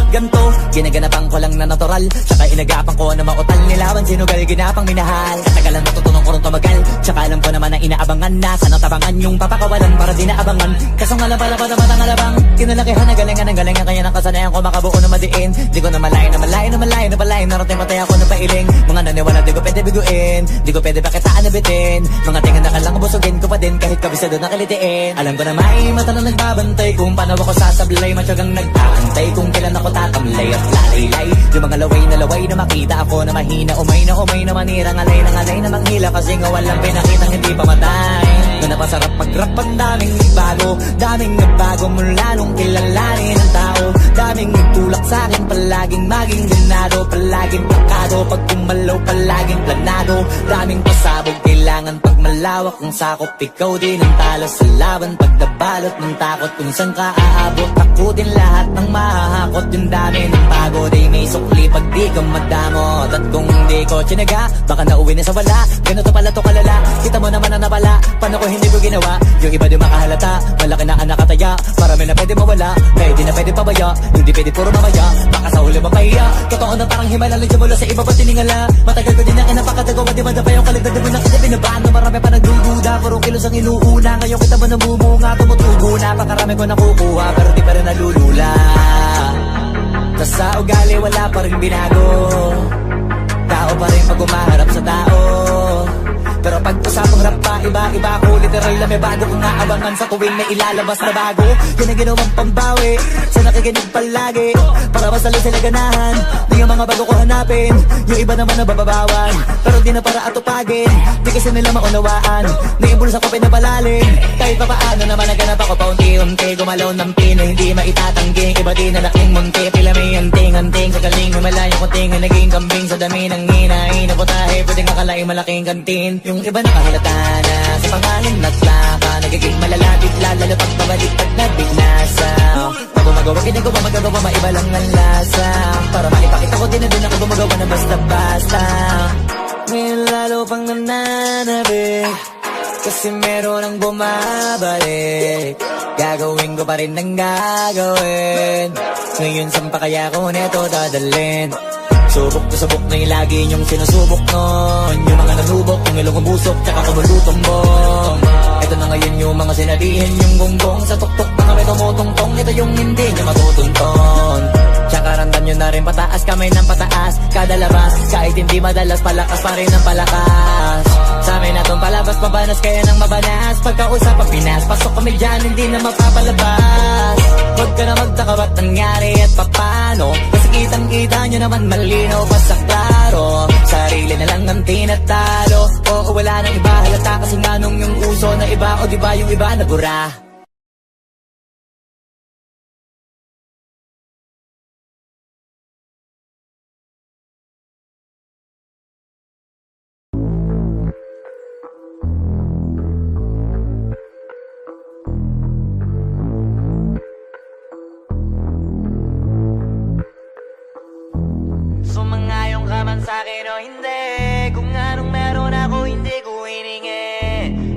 dapat ganto. Ginaganapan ko lang na natural, tsaka inagapan ko na mautal. Nilawan sinugal, ginapang minahal. Katagalan matutunong ko rin tumagal, tsaka alam ko naman na inaabangan na. Sana tabangan yung papakawalan para di naabangan. Kasong alam pala pa naman ang alabang kinalakihan na galingan ng galingan, kaya nakasanayan ko makabuo na madiin. Di ko na malayo na malayo na malayo na malayo. Narating matay ako na pailing. Mga naniwala di ko pwede biguin, di ko pwede pakitaan na bitin. Mga tingan na kalang busugin ko pa din kahit kabisado na kalitiin. Alam ko na may mata na nagbabantay kung paano ako sasablay. Matyagang nag-aantay kung kailan ako tatamlay at lalaylay. Yung mga laway na makita ako na mahina. Umay na manira, ngalay na manghila. Kasi nga walang pinakitang hindi pa matay. Na napasarap mag-rap, ang daming nagbago. Daming nagbago mula nung kilalanin ang tao. Daming nagtulak sa'kin, palaging maging ganado. Palaging plakado, pag kumalaw palaging planado. Daming pasabog, kailangan pag malawak ang sakop. Ikaw din ang talo sa laban, pag nabalot ng takot. Kung saan ka aabot, ako din lahat ng mahahakot. Yung dami ng pagod ay may sukli pag di ka madamot. At kung hindi ko tsinaga, baka nauwi na sa wala. Ganito pala to kalala, kita mo naman na nabala. Paano ko hindi ko ginawa, yung iba di makahalata. Malaki na ang nakataya, marami na pwede mawala. Pwede na pwede pabaya, hindi pwede puro mamaya. Baka sa huli mapahiya, totoo na parang himala. Lagyan mula sa iba ba tiningala. Matagal ko din na kinapakatagawa, di madapa yung kaligtad. Di mo na kita binabaan na marami pa nagdududa. Puro kilos ang inuuna, ngayon kita ba namumunga. Tumutubo na, pakarami ko nakukuha, pero di pa rin nalulula. Tas sa ugali wala pa rin binago. Tao pa rin pag umaharap sa tao. Pero pag usapang rap pa, iba-iba ako. Literal na may bago kong naabangan sa tuwing may ilalabas na bago. Yan ang ginawang pambawi sa nakikinig palagi, para masalo sila ganahan. Di yung mga bago ko hanapin, yung iba naman nabababawan. Pero di na para atupagin, di kasi nila maunawaan. Naimbulsa ko pinapalalim, kahit pa paano naman naganap ako paunti-unti. Gumalaw ng pino, hindi maitatangging. Iba di na laking munti, pila may anting-anting. Sa galing, malayo kunting ang naging kambing. Sa dami ng hinahin na putahe, pwedeng akalaing malaking kantin. Yung iba nakahalata na sa pangalan at plaka, nagiging malalapit lalo pag pabalik at nabignasa. Pag gumagawa, ginagawa, magagawa, maiba lang ang lasa. Para maipakita ko din na din ako gumagawa na basta-basta. Ngayon lalo pang nananabik, kasi meron ang bumabalik. Gagawin ko pa rin ang gagawin. Ngayon saan pa kaya ko neto dadalhin? Subok to subok na yung lagi niyong sinusubok nun. Yung mga nanubok, yung ilong umusok, tsaka kumulutong bong. Ito na ngayon yung mga sinabihin yung gonggong. Sa tuktok na kami tumutungtong, ito yung hindi niya matutunton. Tsaka randam nyo na rin pataas, kamay ng pataas. Kada labas, kahit hindi madalas, palakas pa rin ang palakas. Sa amin natong palabas, mabanas kaya nang mabanas. Pagkausap ang Pinas, pasok kami dyan, hindi na mapapalabas. Huwag ka na magtaka ba't nangyari at papano, kasi kitang-kita nyo naman malinaw pa sa klaro. Sarili na lang ang tinatalo, oo wala nang iba halata. Kasi nga nung yung uso na iba, o diba yung iba nabura. Sumangayong ka man sa'kin o hindi, kung anong meron ako hindi ko hiningi.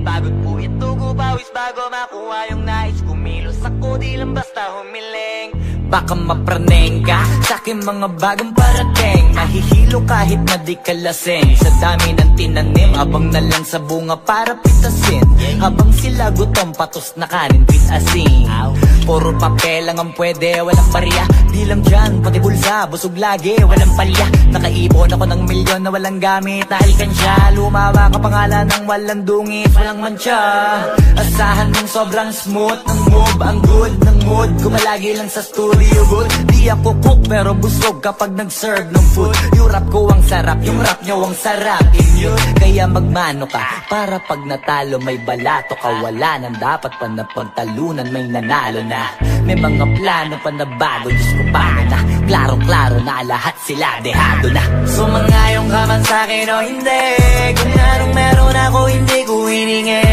Pagod po ito ko pawis bago makuha yung nais. Kumilos ako di lang basta humiling. Baka mapraneng ka sa'king mga bagong parating. Mahihilo kahit na di ka lasing. Sa dami ng tinanim, abang na lang sa bunga para pitasin. Habang sila gutom, patos na kanin with asin. Puro papel lang ang pwede, walang barya. Di lang dyan, pati bulsa, busog lagi, walang palya. Nakaipon ako ng milyon na walang gamit na alkansya. Lumawa ka pangalan ng walang dungis, walang mancha. Asahan mong sobrang smooth ng move, ang good ng mood. Kumalagi lang sa studio good. Di ako cook pero busog kapag nag-serve ng food. Yung rap ko ang sarap, yung rap nyo ang sarap. Yun, kaya magmano ka para pag natalo may balato ka. Wala nang dapat pa na pagtalunan, may nanalo na. May mga plano pa na bago, Diyos ko paano na. Klarong-klaro na lahat sila dehado na. Sumangayong ka man sa'kin o hindi, kung anong meron ako hindi ko hiningi.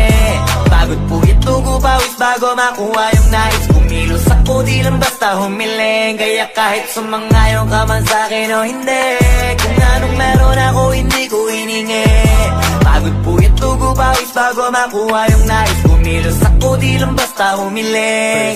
Pagod po ito ko pawis bago makuha yung nais. Kumilos ako di lang basta humiling. Kaya kahit sumangayong ka man sa'kin o hindi, kung anong meron ako hindi ko hiningi. Pagod po ito ko pawis bago makuha yung nais. kumilos ako, di lang basta humiling.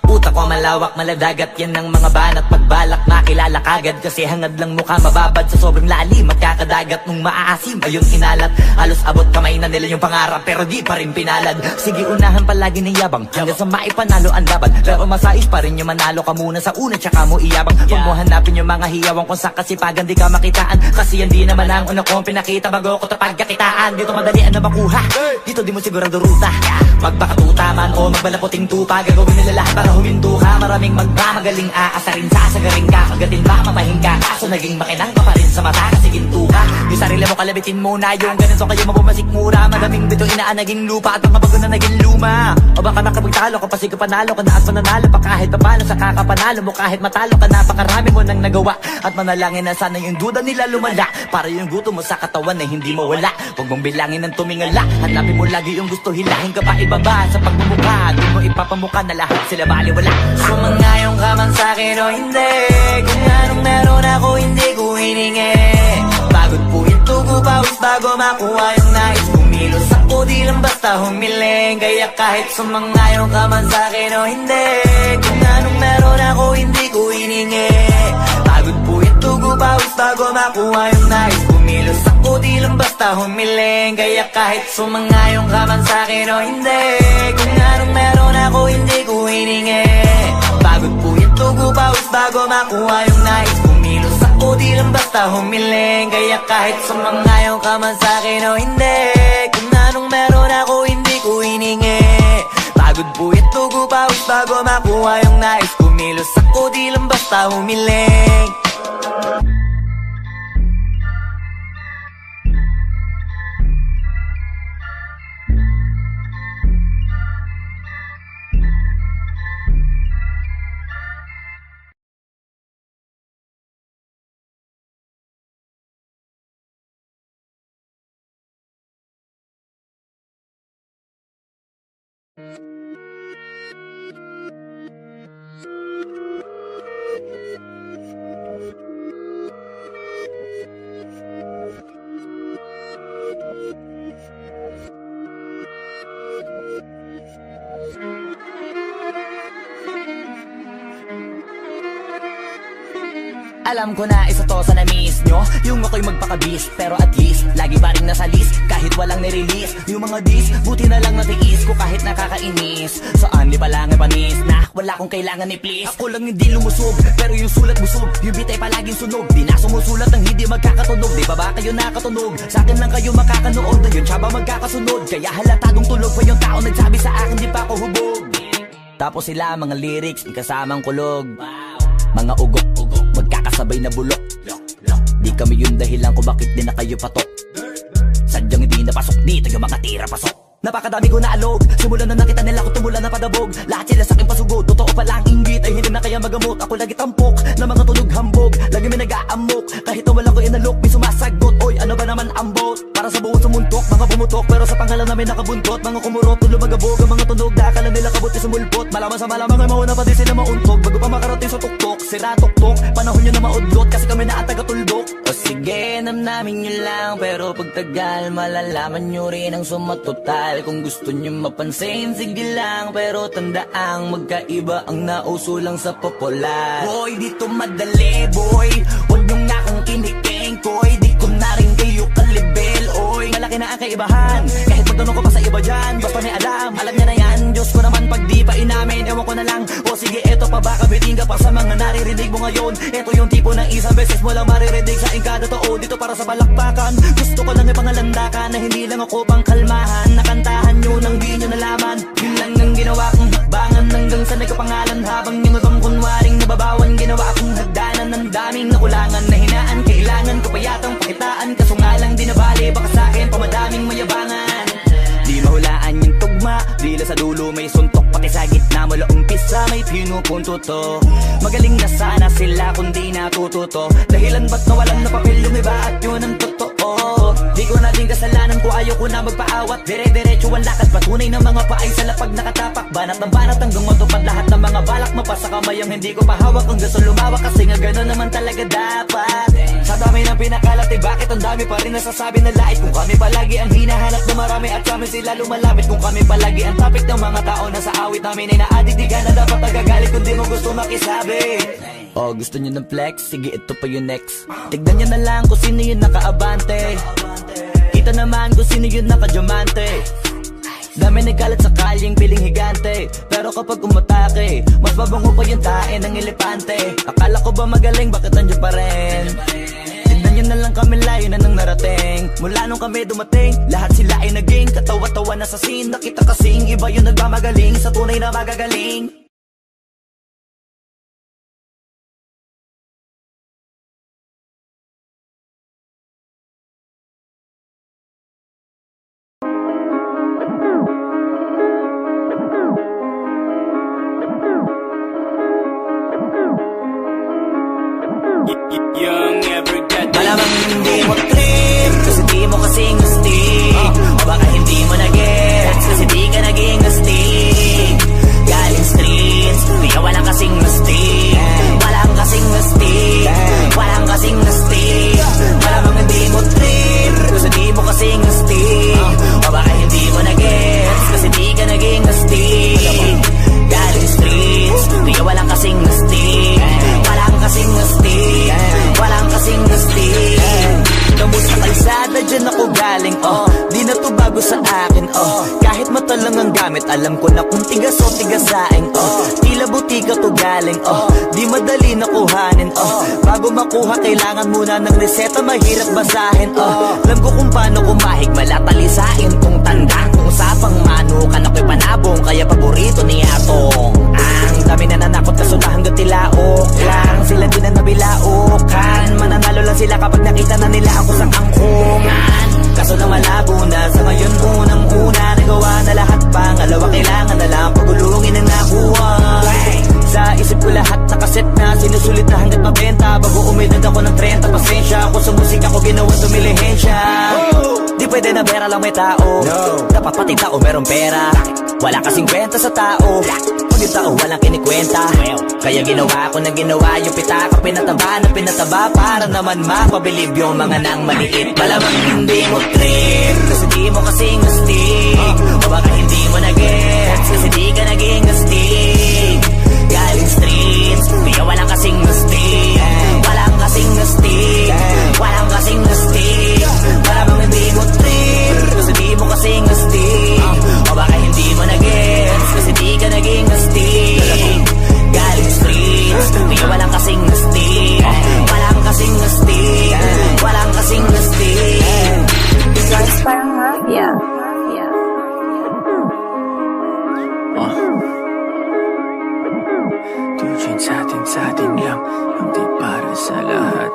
Utak ko malawak, maladagat, yan ang mga banat. Pagbalak makilala kagad, kasi hangad lang mukha mababad sa sobrang lalim. Magkakadagat nung maaasim, ayun inalat. Halos abot kamay na nila yung pangarap, pero di pa rin pinalad. Sige unahan palagi ng yabang, hanggang sa maipanalo ang laban. Pero masais pa rin yung manalo ka muna sa una, tsaka mo iyabang. Huwag mo hanapin yung mga hiyawang kung sa kasipagan di ka makitaan. Kasi yan di naman ang una kong pinakita bago ko tapagkakitaan. Dito madalian na makuha, dito di mo sigurado ruta. Magpakatuta man o magbalaputing tupa, gagawin nila lahat para huminto ka. Maraming magmamagaling aasarin, sasagaring ka, kagatin ba mamahing ka. Kaso naging makinang ka pa rin sa mata kasi ginto ka. Yung sarili mo kalabitin muna, yung ganito kayo mabumasik mura. Madaming bito inaan naging lupa at mga bago na naging luma. O baka makapagtalo ka pa sige panalo ka na at mananalo pa kahit papalo sa kakapanalo mo. Kahit matalo ka napakarami mo nang nagawa, at manalangin na sana yung duda nila lumala, para yung gutom mo sa katawan na hindi mawala. Huwag mong bilangin ng tumingala, hanapin mo lagi yung gusto, hilahin ka pa ibaba sa pagmumukha. Di mo ipapamukha na lahat sila baliwala. Sumangayon ka man sa'kin o hindi, kung anong meron ako hindi ko hiningi. Pagod po ito ko pawis bago makuha yung nais. Kumilos ako di lang basta humiling. Kaya kahit sumangayon ka man sa'kin o hindi, kung anong meron ako hindi ko hiningi. Pagod po ito ko pawis bago makuha yung nais. Kumilos ako di lang basta humiling. Kaya kahit sumangayon ka man sa'kin o hindi, kung anong meron ako hindi ko hiningi. Pagod po ito ko pawis bago makuha yung nais. Kumilos ako di lang basta humiling. Kaya kahit sumangayon ka man sa'kin o hindi, kung anong meron ako hindi ko hiningi. Pagod po ito ko pawis bago makuha yung nais. Kumilos ako di lang basta humiling. Alam ko na isa to sa na-miss nyo, yung ako'y magpakabis, pero at least lagi pa rin nasa list, kahit walang nirelease. Yung mga dis, buti na lang natiis ko kahit nakakainis. Saan di pa lang panis na wala kong kailangan ni please. Ako lang hindi lumusog, pero yung sulat busog. Yung bitay palaging sunog, di na sumusulat ng hindi magkakatunog. Di ba ba kayo nakatunog? Sa akin lang kayo makakanood, na yun siya ba magkakasunod? Kaya halatadong tulog pa yung tao nagsabi sa akin di pa ako hubog. Tapos sila mga lyrics, kasamang kulog. Mga ugok-ugok, magkakasabay na bulok. Di kami yung dahilan kung bakit di na kayo patok. Sadyang hindi napasok dito yung mga tira pasok. Napakadami ko na alog, simulan na nakita nila ko tumula na padabog. Lahat sila sa akin pasugod, totoo pala ang inggit ay hindi na kaya magamot. Ako lagi tampok, na mga tunog hambog. Lagi may nag-aamok, kahit na wala ko inalok. May sumasagot, oy ano ba naman ang bot? Para sa buong sumuntok, mga bumutok, pero sa pangalan namin nakabuntot. Mga kumurot, tulo magabog, ang mga tunog. Dakala nila kabuti sumulpot, malaman sa malamang ay mauna pa din sila mauntog. Bago pa makarating sa tuktok, sira tuktok. Panahon nyo na maudlot, kasi kami na at taga-tuldok. O sige, namnamin nyo lang, pero pagtagal malalaman nyo rin ang sumatotal. Kung gusto nyo mapansin, sige lang, pero tandaang magkaiba ang nauso lang sa popular. Boy, dito madali, boy, huwag nyo nga akong kiniking, koy. Di ko na rin kayo kalibel, oy. Malaki na ang kaibahan, kahit magtanong ko pa sa iba dyan. Basta may alam niya na yan. Diyos ko naman pag di pa inamin, ewan ko na lang. O sige, eto pa baka biting ka pa sa mga naririnig mo ngayon. Eto yung tipo ng isang beses mo lang maririnig sa ingkada totoo. Dito para sa balakbakan, gusto ko lang ipangalandakan na hindi lang ako pang kalmahan. Nakantahan nyo nang di nyo nalaman, yun lang ang ginawa kong hakbangan. Hanggang sa nagkapangalan habang yung ibang kunwaring nababawan. Ginawa kong hagdanan ng daming nakulangan na hinaan. Kailangan ko pa yatang pakitaan, kaso nga lang di nabali. Baka sa akin pamadaming mayabangan. Di mahulaan yung tugma, dila sa dulo may suntok. Pati sa gitna mula umpisa may pinupunto to. Magaling na sana sila kundi natututo. Dahilan ba't nawalan na papel yung iba at yun ang totoo. Di ko na din naging kasalanan ko, ayaw ko na magpaawat. Dire-diretso ang lakad, patunay ng mga paay sa lapag nakatapak. Banat ng banat hanggang matupad lahat ng mga balak. Mapasa kamay ang hindi ko pahawak, ang gusto lumawak. Kasi nga gano'n naman talaga dapat. Sa dami ng pinakalat, bakit ang dami pa rin nasasabi na lait? Kung kami palagi ang hinahanap na marami at kami sila lumalapit. Kung kami palagi ang topic ng mga tao na sa awit namin ay na-addict, di ka na dapat nagagalit kung di mo gusto makisabi. Oh, gusto nyo ng flex? Sige, ito pa yung next. Tignan nyo na lang kung sino yung nakaabante. Kita naman kung sino yung nakadiamante. Dami nagkalat sa kalyeng piling higante. Pero kapag umatake, mas mabango pa yung tae ng elepante. Akala ko ba magaling, bakit nandiyan pa rin? Tignan nyo na lang kami, layo na nang narating. Mula nung kami dumating, lahat sila ay naging katawa-tawa na sa scene. Nakita kasing iba yung nagmamagaling sa tunay na magagaling. Malamang hindi mo trip, kasi di mo kasing astig. O baka hindi mo na-gets, kasi di ka naging astig. Galing streets, di ka walang kasing astig. Walang kasing astig, walang kasing astig. Malamang hindi mo trip, kasi di mo kasing astig. O baka hindi mo na-gets, kasi di ka naging astig. Galing streets, di ka walang kasing astig. Walang kasing astig, walang kasing astig. Kamusta kalsada, dyan ako galing, oh. Di na to bago sa akin, oh. Kahit mata lang ang gamit, alam ko na kung tigas o tigasaing, oh. Tila butika to galing, oh. Di madali na kuhanin, oh. Bago makuha, kailangan muna ng reseta, mahirap basahin, oh. Alam ko kung paano kumahig, malatalisain tong tanda. Kung usapang manukan ako'y panabong, kaya paborito ni Atong. Ang dami na nanakot, kaso na hanggang tilaok lang. Sila din na nabilaukan, mananalo lang sila kapag nakita na nila ako sa angkungan. Kaso na malabo na, sa ngayon unang-una nagawa na lahat, pangalawa kailangan na lang pagulungin ang nakuha. Sa isip ko lahat nakaset na, sinusulit na hanggat mabenta. Bago umedad ako ng 30, pasensya ako sa musika ko, ginawa dumilihensya. Di pwede na pera lang may tao, dapat pati tao meron pera. Wala kasing kwenta sa tao, pag yung tao walang kinikwenta. Kaya ginawa ko na ginawa yung pitaka, pinataba na pinataba, para naman mapabilib yung mga nang maliit. Malamang hindi mo trip, kasi di mo kasing astig. O baka hindi mo na-gets, kasi di ka naging astig. Galing streets, kaya walang kasing astig. Walang kasing astig, walang kasing astig. Malamang hindi mo trip, kasi di mo kasing astig. O baka hindi mo na-gets, kasi di ka naging astig. Galing streets, kaya walang kasing astig. Walang kasing astig, walang kasing astig. Guys, parang mafia. Tujuan sa atin lang, hindi para sa lahat.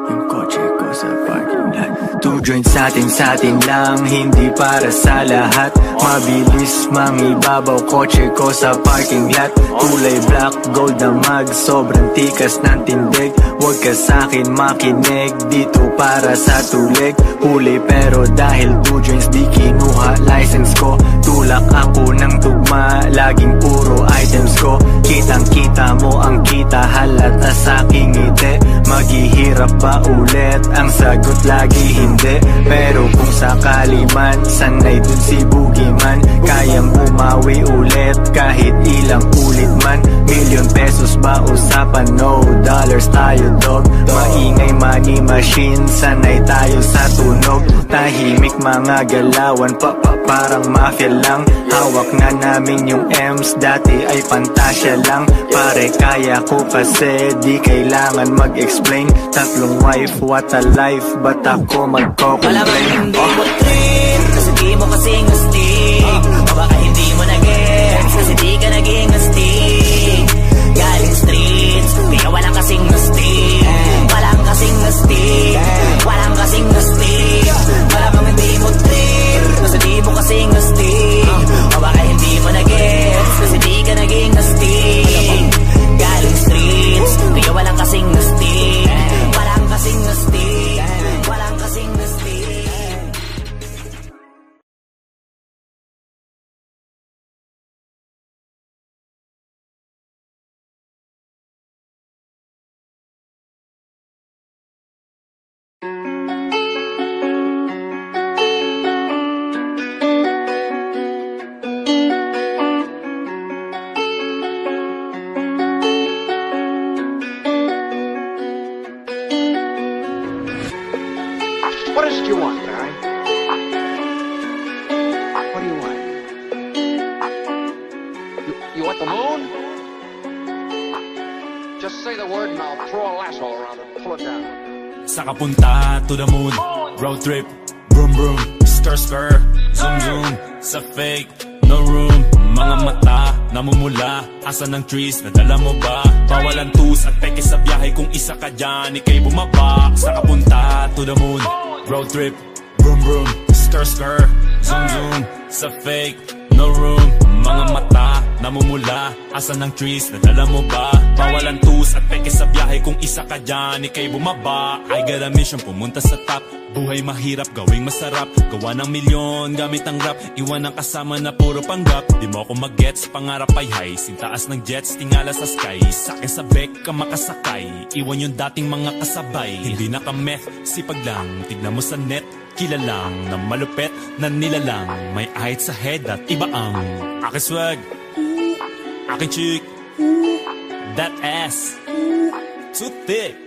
Yung kotse ko sa parking lot. Two joints sa atin lang, hindi para sa lahat. Mabilis mangibabaw, kotse ko sa parking lot. Kulay black, gold na mag, sobrang tikas ng tindig. Huwag ka sa'kin makinig, dito para sa tulig. Huli pero dahil two joints di kinuha license ko. Tulak ako ng tugma, laging puro items ko. Kitang kita mo ang kita, halata sa'king ngiti. Maghihirap ba ulit? Ang sagot lagi hindi. Pero kung sakali man, sanay dun si Boogeyman. Kayang bumawi ulit kahit ilang ulit man. Million pesos ba usapan? No dollars tayo dog. Maingay money machine, sanay tayo sa tunog. Tahimik mga galawan, parang mafia lang. Hawak na namin yung M's, dati ay pantasya lang. Pare kaya ko kasi di kailangan mag-explain. Tatlong wife, what a life, ba't ako magko-complain? Malamang hindi mo trip, kasi di mo kasing astig. O baka hindi mo na-gets, kasi di ka naging astig. Galing streets, kaya walang kasing astig. Walang kasing astig, walang kasing astig. Malamang hindi mo trip, kasi di mo kasing astig. O baka hindi mo na-gets, kasi di ka naging astig. Galing streets, kaya walang kasing astig. Walang kasing astig, walang kasing astig. What is it you want, Barry? What do you want? You want the moon? Just say the word and I'll throw a lasso around it and pull it down. Sa kapunta to the moon, road trip, vroom vroom, skr skr, zoom zoom, sa fake, no room, mga mata, namumula, asa ng trees, nadala mo ba? Bawal ang tus at peke sa biyahe kung isa ka dyan, ikay bumaba. Sa kapunta to the moon, road trip, vroom vroom, skr skr, zoom zoom, sa fake, no room, mga mata, namumula, asa ng trees, nadala mo ba? Bawal ang tus at peke sa biyahe kung isa ka dyan, ikay bumaba. I got a mission, pumunta sa top. Buhay mahirap, gawing masarap. Gawa ng milyon, gamit ang rap. Iwan ang kasama na puro panggap. Di mo ako mag-gets, pangarap ay high. Sintaas ng jets, tingala sa sky. Sa'kin sa bek ka makasakay. Iwan yung dating mga kasabay. Hindi na ka-meth, sipag lang. Tignan mo sa net, kilalang na malupet na nilalang. May ahit sa head at iba ang aking swag, aking chick, that ass, too thick.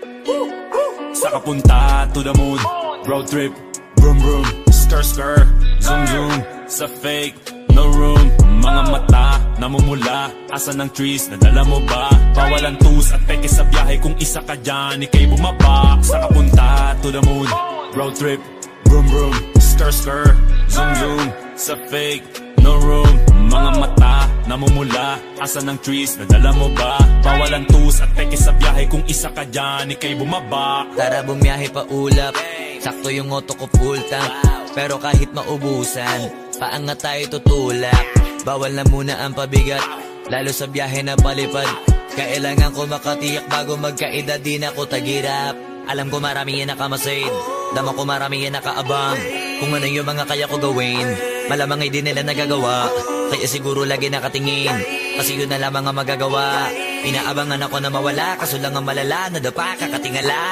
Sa kapunta to the moon, road trip, vroom vroom, skr skr, zoom zoom, sa fake, no room, mga mata, namumula, asa ng trees, nadala mo ba? Bawal ang tus at peke sa biyahe kung isa ka dyan, ikay bumaba. Sa kapunta to the moon, road trip, vroom vroom, skr skr, zoom zoom, sa fake, no room, mga mata, namumula, asa ng trees, nadala mo ba? Bawal ang tus at peke sa biyahe kung isa ka dyan, ikay bumaba. Tara bumiyahe pa ulap, sakto yung auto ko full tank. Pero kahit maubusan, paangat tayo tutulak. Bawal na muna ang pabigat, lalo sa biyahe na palipad. Kailangan ko makatiyak bago magkaedad, di na ko tagirap. Alam ko marami yan nakamasid, dama ko marami yan nakaabang. Kung ano yung mga kaya ko gawin, malamang ay di nila nagagawa. Kaya siguro lagi nakatingin, kasi yun na lamang ang magagawa. Inaabangan ako na mawala, kaso lang ang malala, nadapa kakatingala.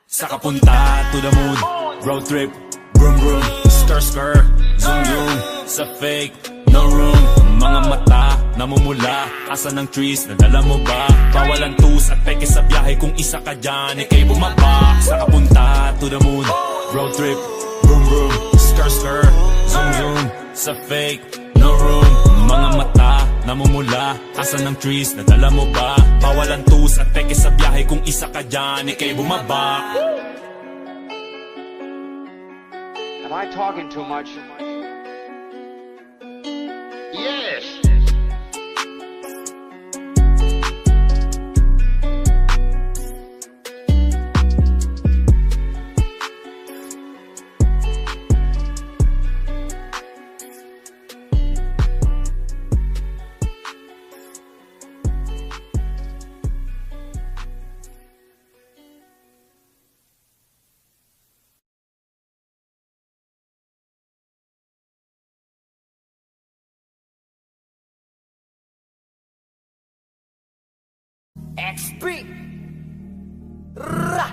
Sa kapunta to the moon, road trip, vroom vroom, skr skr, zoom zoom, sa fake, no room, mga mata, namumula, asa ng trees, nadala mo ba? Bawal ang tus at peke sa biyahe kung isa ka dyan, ikay bumaba. Sa kapunta to the moon, road trip, vroom vroom, skr skr, zoom zoom, sa fake, no room, mga mata, namumula, asa ng trees, nadala mo ba? Bawal ang tus at peke sa biyahe kung isa ka dyan, ikay bumaba. Am I talking too much? Yes! XP Ra!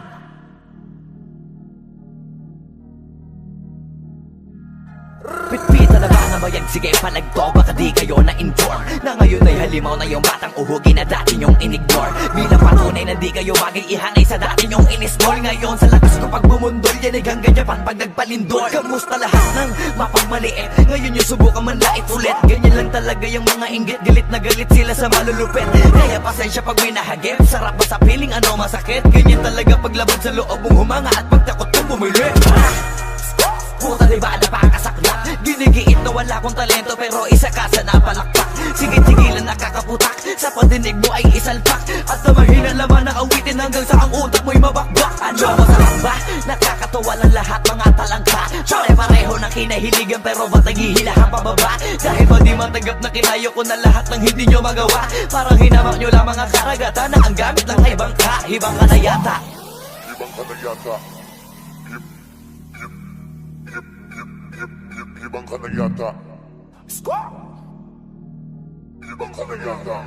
Pitpita na ba na bayag? Sige palagto, baka di kayo na-inform na ngayon ay halimaw na yung batang uhugin na dati nyong in-ignore. Bilang patunay na di kayo bagay ihanay sa dati nyong in-small. Ngayon sa lakas ko pag bumundol, yan ay hanggang Japan pag nagpalindol. Kamusta lahat ng mapagmaliit? Ngayon yung subukan man lait ulit. Ganyan lang talaga yung mga inggit, galit na galit sila sa malulupit. Kaya pasensya pag may nahagip, sarap ba sa piling ano masakit? Ganyan talaga paglabad sa loob mong humanga at pagtakot kong bumili. Puta di ba napakasaklap? Ginigiit na wala kong talento pero isa ka sa napalakpak. Sigit-sigilan nakakaputak, sa pandinig mo ay isalpak. At na mahina laman na awitin hanggang sa ang utak mo'y mabakbak. Ano masarap ba? Nakakatawa lang lahat mga talangka. Pare-pareho na kinahiligan pero ba't naghihilahan pababa? Dahil ba di matanggap na kinayo ko na lahat ng hindi nyo magawa? Parang hinamak nyo lang mga karagatan na ang gamit lang ay bangka. Hibang ka na yata. Ibang ka na yata. Ibang ka na yata. Ibang ka na yata.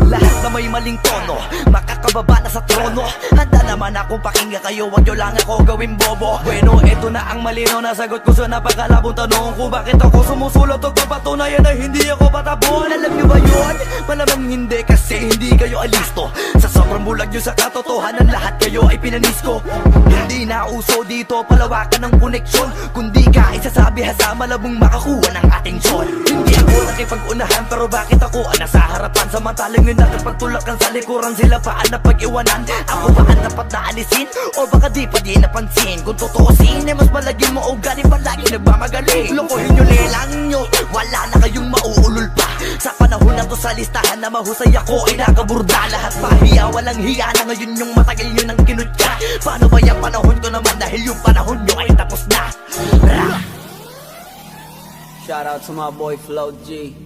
Lahat sa may maling tono, makakababa na sa trono. Handa naman akong pakinggan kayo, wag nyo lang ako gawin bobo. Bueno, eto na ang malinaw na sagot ko sa napakalabong tanong ko. Bakit ako sumusulot o papatunayan na hindi ako patabon? Alam nyo ba yun? Malamang hindi kasi hindi kayo alisto. Sa sobrang bulag nyo sa katotohanan, lahat kayo ay pinanis ko. Hindi na uso dito palawakan ng koneksyon, kundi ka isasabi sa malabong makakuha ng atensyon. Hindi ako nakipag-unahan pero bakit ako ang nasa harapan? Samantalang yun natin pagtulakan sa likuran, sila pa ang napag-iwanan. Ako ba ang dapat na alisin? O baka di pa di napansin? Kung totoosin, mas malagin mo o gani palagi nagmamagaling. Lokohin nyo, lelang nyo, wala na kayong mauulol pa. Sa panahon na to sa listahan na mahusay ako ay nakaburda. Lahat pahiya, walang hiya na ngayon yung matagal nyo nang kinutya. Paano ba yung panahon ko naman dahil yung panahon nyo ay tapos na? Shout out to my boy Flo G.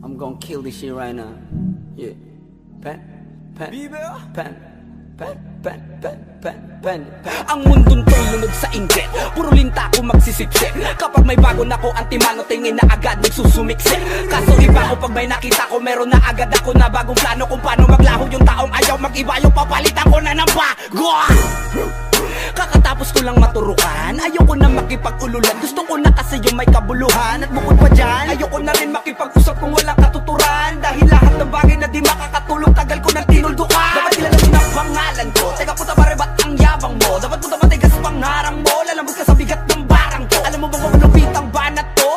I'm gonna kill this shit right now. Yeah. Pen. Ang mundong to'y lunod sa inggit, puro linta ko magsisipsip. Kapag may bago na ko, antimano tingin na agad nagsusumiksip. Kaso iba ko pag may nakita ko, meron na agad ako na bagong plano kung paano maglaho yung taong ayaw mag-iba. Yung papalitan ko na ng bago. Kakatapos ko lang maturukan, ayoko na makipag-ululan. Gusto ko na kasi yung may kabuluhan. At bukod pa dyan, ayoko na rin makipag-usap kung walang katuturan. Dahil lahat ng bagay na di makakatulong, tagal ko nang tinuldukan. Dapat kilala mo na pangalan ko, teka puta pare ba't ang yabang mo? Dapat puta matigas pangharang mo, lalambot ka sa bigat ng barang ko. Alam mo bang kung malupit ang banat to?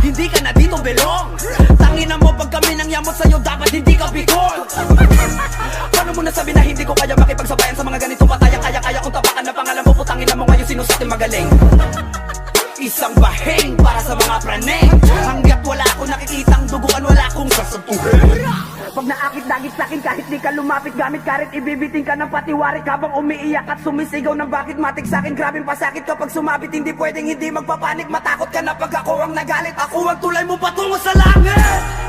Hindi ka na dito belong. Tangina mo pag kami nang yamot sa'yo, dapat hindi ka bigol. Paano mo nasabi na hindi ko kaya makipagsabayan sa mga ganitong pataya? Kaya kung tapakan na pangalan mo, putangin na mo ngayon sino sa ating magaling. Isang bahing para sa mga praneng. Hanggat wala akong nakikitang duguan, wala akong sasabuhin. Pag naakit-dagit sa'kin kahit di ka lumapit, gamit karit ibibiting ka ng patiwarik habang umiiyak at sumisigaw ng bakit matik sa'kin. Grabing pasakit kapag sumabit, hindi pwedeng hindi magpapanik. Matakot ka na pag ako ang nagalit, ako ang tulay mo patungo sa langit.